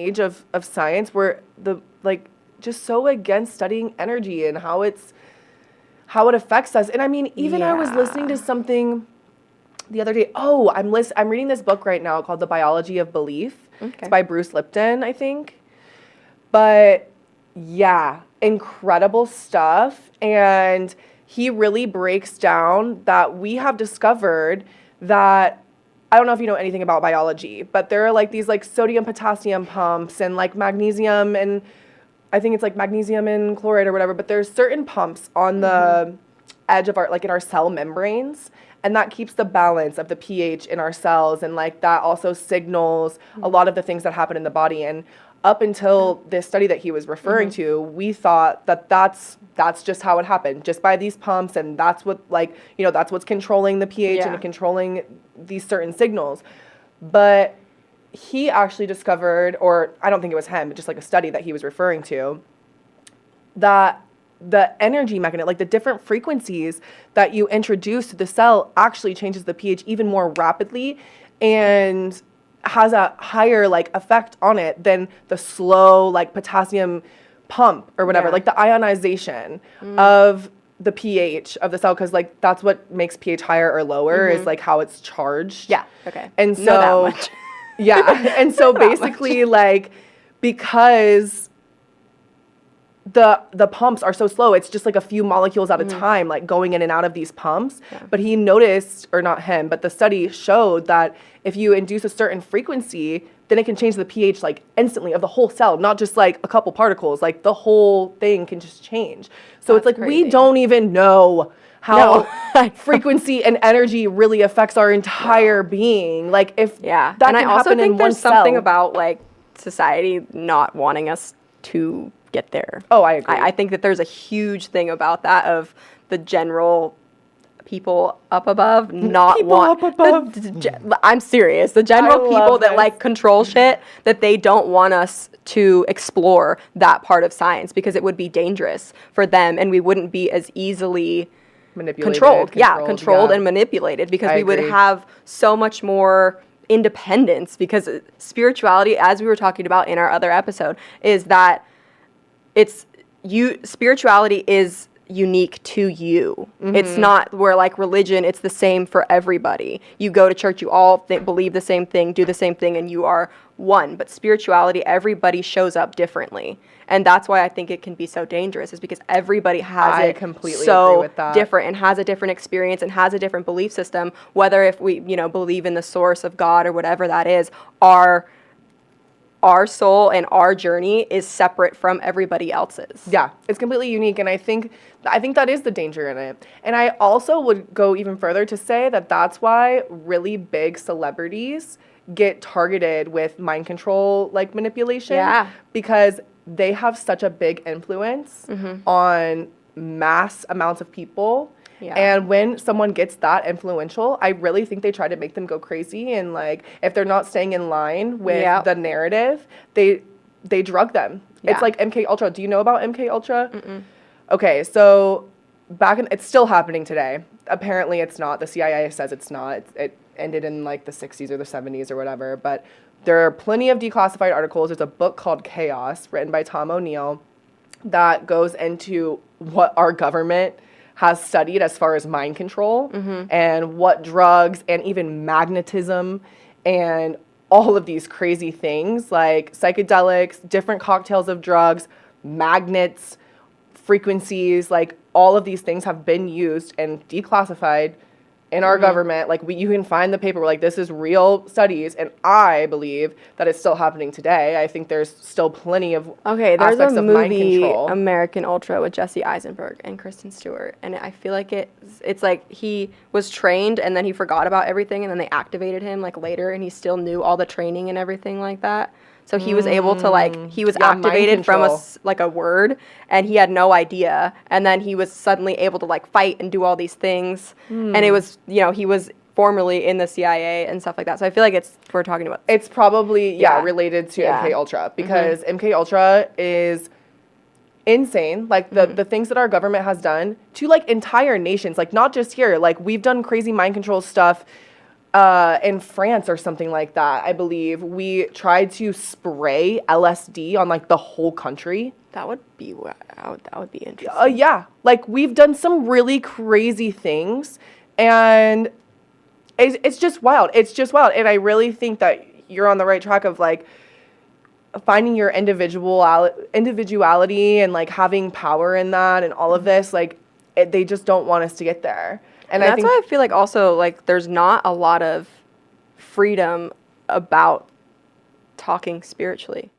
age of science where just so against studying energy and how it affects us. And I mean, even I was listening to something the other day. Oh, I'm reading this book right now called The Biology of Belief. Okay. It's by Bruce Lipton, I think. But yeah, incredible stuff. And he really breaks down that we have discovered that, I don't know if you know anything about biology, but there are like these like sodium potassium pumps and like magnesium, and I think it's like magnesium and chloride or whatever, but there's certain pumps on the edge of in our cell membranes, and that keeps the balance of the pH in our cells, and like that also signals a lot of the things that happen in the body. And up until this study that he was referring to, we thought that that's just how it happened, just by these pumps, and that's what that's what's controlling the pH and controlling these certain signals. But he actually discovered, or I don't think it was him, but just like a study that he was referring to, that the energy mechanism, like the different frequencies that you introduce to the cell, actually changes the pH even more rapidly and has a higher like effect on it than the slow like potassium pump or whatever, like the ionization of the pH of the cell, because like that's what makes pH higher or lower is like how it's charged. Yeah. Okay. And so know that much. yeah, and so basically like because the pumps are so slow, it's just like a few molecules at a time like going in and out of these pumps. But he noticed, or not him, but the study showed that if you induce a certain frequency, then it can change the pH like instantly of the whole cell, not just like a couple particles, like the whole thing can just change. So it's like crazy. We don't even know how frequency and energy really affects our entire being. Like if that and can I also happen think in there's one cell. something about like society not wanting us to get there. Oh, I agree. I think that there's a huge thing about that, of the general people up above not want. I'm serious. The general people that like control shit, that they don't want us to explore that part of science because it would be dangerous for them, and we wouldn't be as easily controlled and manipulated, because we would have so much more independence. Because spirituality, as we were talking about in our other episode, is that spirituality is unique to you. It's not where like religion, it's the same for everybody. You go to church, you all believe the same thing, do the same thing, and you are one. But spirituality, everybody shows up differently. And that's why I think it can be so dangerous, is because everybody has completely so agree with that. Different, and has a different experience and has a different belief system. Whether if we, believe in the source of God or whatever that is, our soul and our journey is separate from everybody else's. Yeah, it's completely unique, and I think that is the danger in it. And I also would go even further to say that that's why really big celebrities get targeted with mind control like manipulation. Yeah. Because they have such a big influence on mass amounts of people. Yeah. And when someone gets that influential, I really think they try to make them go crazy, and like if they're not staying in line with the narrative, they drug them. Yeah. It's like MK Ultra. Do you know about MK Ultra? Okay, so it's still happening today. Apparently it's not. The CIA says it's not. It ended in like the 60s or the 70s or whatever, but there are plenty of declassified articles. There's a book called Chaos written by Tom O'Neill that goes into what our government has studied as far as mind control and what drugs and even magnetism and all of these crazy things like psychedelics, different cocktails of drugs, magnets, frequencies, like all of these things have been used and declassified in our government. Like you can find the paper, like this is real studies, and I believe that it's still happening today. I think there's still plenty of aspects of mind control. American Ultra with Jesse Eisenberg and Kristen Stewart, and I feel like it's like he was trained and then he forgot about everything, and then they activated him like later, and he still knew all the training and everything like that. So he was able to he was activated from a word, and he had no idea. And then he was suddenly able to fight and do all these things. And it was, he was formerly in the CIA and stuff like that. So I feel like we're talking about. It's probably, related to MK Ultra, because MK Ultra is insane. Like the things that our government has done to entire nations, not just here. Like we've done crazy mind control stuff in France or something like that, I believe, we tried to spray LSD on like the whole country. That would be interesting. Yeah, like we've done some really crazy things, and it's just wild. It's just wild, and I really think that you're on the right track of like finding your individuality and like having power in that and all of this. Like they just don't want us to get there. And that's why I feel like also, like, there's not a lot of freedom about talking spiritually.